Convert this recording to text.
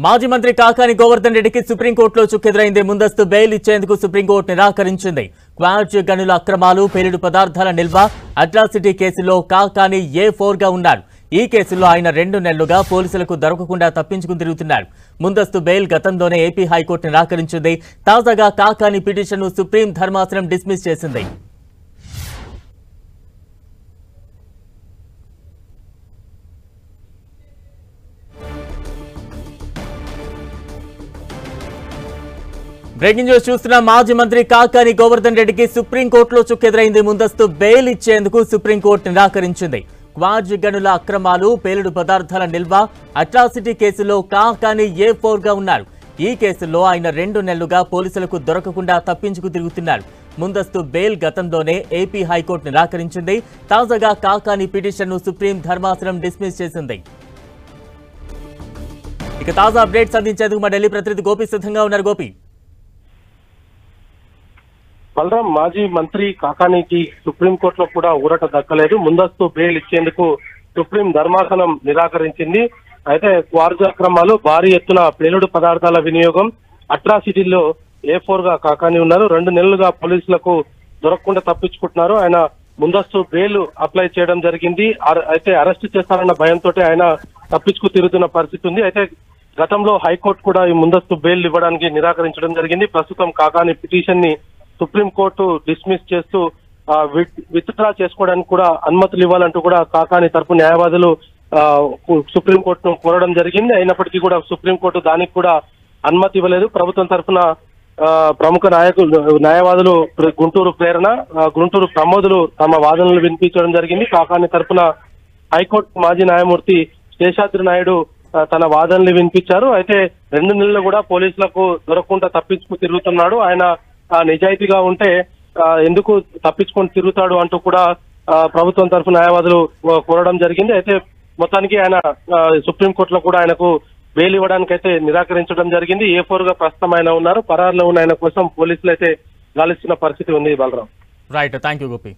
మాజీ మంత్రి కాకాని గోవర్ధన్ రెడ్డికి సుప్రీంకోర్టులో చుక్కెదురైంది. ముందస్తు బెయిల్ ఇచ్చేందుకు సుప్రీంకోర్టు నిరాకరించింది. క్వార్జ్ గనుల అక్రమాలు, పేలుడు పదార్థాల నిల్వ, అట్రాసిటీ కేసులో కాకాని A4గా ఉన్నారు. ఈ కేసులో ఆయన 2 నెలలుగా పోలీసులకు దొరకకుండా తప్పించుకుని తిరుగుతున్నారు. ముందస్తు బెయిల్ గతంలోనే ఏపీ హైకోర్టు నిరాకరించింది. తాజాగా కాకాని పిటిషన్ను సుప్రీం ధర్మాసనం డిస్మిస్ చేసింది. బ్రేకింగ్ న్యూస్ చూస్తున్న మాజీ మంత్రి కాకాని గోవర్ధన్ రెడ్డికి సుప్రీంకోర్టులో చుక్కెదురైంది. ముందస్తు బెయిల్ ఇచ్చేందుకు సుప్రీంకోర్టు నిరాకరించింది. క్వార్జ్ గనుల అక్రమాలు, పేలుడు పదార్థాల నిల్వ, అట్రాసిటీ కేసులో కాకాని A4గా ఉన్నారు. ఈ కేసులో ఆయన 2 నెలలుగా పోలీసులకు దొరకకుండా తప్పించుకు తిరుగుతున్నారు. ముందస్తు బెయిల్ గతంలోనే ఏపీ హైకోర్టు నిరాకరించింది. తాజాగా కాకాని పిటిషన్ను సుప్రీం ధర్మాసనం డిస్మిస్ చేసింది. ఇక తాజా అప్డేట్స్ అందించేందుకు మా ఢిల్లీ ప్రతినిధి గోపి సిద్ధంగా ఉన్నారు. గోపి, బలరాం, మాజీ మంత్రి కాకానికి సుప్రీంకోర్టులో కూడా ఊరట దక్కలేదు. ముందస్తు బెయిల్ ఇచ్చేందుకు సుప్రీం ధర్మాసనం నిరాకరించింది. అయితే క్వార్జ్ అక్రమాలు, భారీ ఎత్తున పేలుడు పదార్థాల వినియోగం, అట్రాసిటీల్లో A4గా కాకాని ఉన్నారు. 2 నెలలుగా పోలీసులకు దొరకకుండా తప్పించుకుంటున్నారు. ఆయన ముందస్తు బెయిల్ అప్లై చేయడం జరిగింది. అయితే అరెస్ట్ చేస్తారన్న భయంతో ఆయన తప్పించుకు తిరుగుతున్న పరిస్థితి ఉంది. అయితే గతంలో హైకోర్టు కూడా ఈ ముందస్తు బెయిల్ ఇవ్వడానికి నిరాకరించడం జరిగింది. ప్రస్తుతం కాకాని పిటిషన్ ని సుప్రీంకోర్టు డిస్మిస్ చేస్తూ విత్డ్రా చేసుకోవడానికి కూడా అనుమతులు ఇవ్వాలంటూ కూడా కాకాని తరపు న్యాయవాదులు సుప్రీంకోర్టును కోరడం జరిగింది. అయినప్పటికీ కూడా సుప్రీంకోర్టు దానికి కూడా అనుమతి ఇవ్వలేదు. ప్రభుత్వం తరఫున ప్రముఖ న్యాయవాదులు గుంటూరు ప్రేరణ, గుంటూరు ప్రమోదులు తమ వాదనలు వినిపించడం జరిగింది. కాకాని తరఫున హైకోర్టు మాజీ న్యాయమూర్తి శేషాద్రి నాయుడు తన వాదనలు వినిపించారు. అయితే 2 నెలలు కూడా పోలీసులకు దొరకకుండా తప్పించుకు తిరుగుతున్నాడు. ఆయన నిజాయితీగా ఉంటే ఎందుకు తప్పించుకొని తిరుగుతాడు అంటూ కూడా ప్రభుత్వం తరఫు న్యాయవాదులు కోరడం జరిగింది. అయితే మొత్తానికి ఆయన సుప్రీంకోర్టులో కూడా ఆయనకు బెయిల్ ఇవ్వడానికి అయితే నిరాకరించడం జరిగింది. A4గా ప్రస్తుతం ఆయన ఉన్నారు. పరారులో ఉన్న ఆయన కోసం పోలీసులు అయితే గాలిస్తున్న పరిస్థితి ఉంది. Balram, right, thank you Gopi.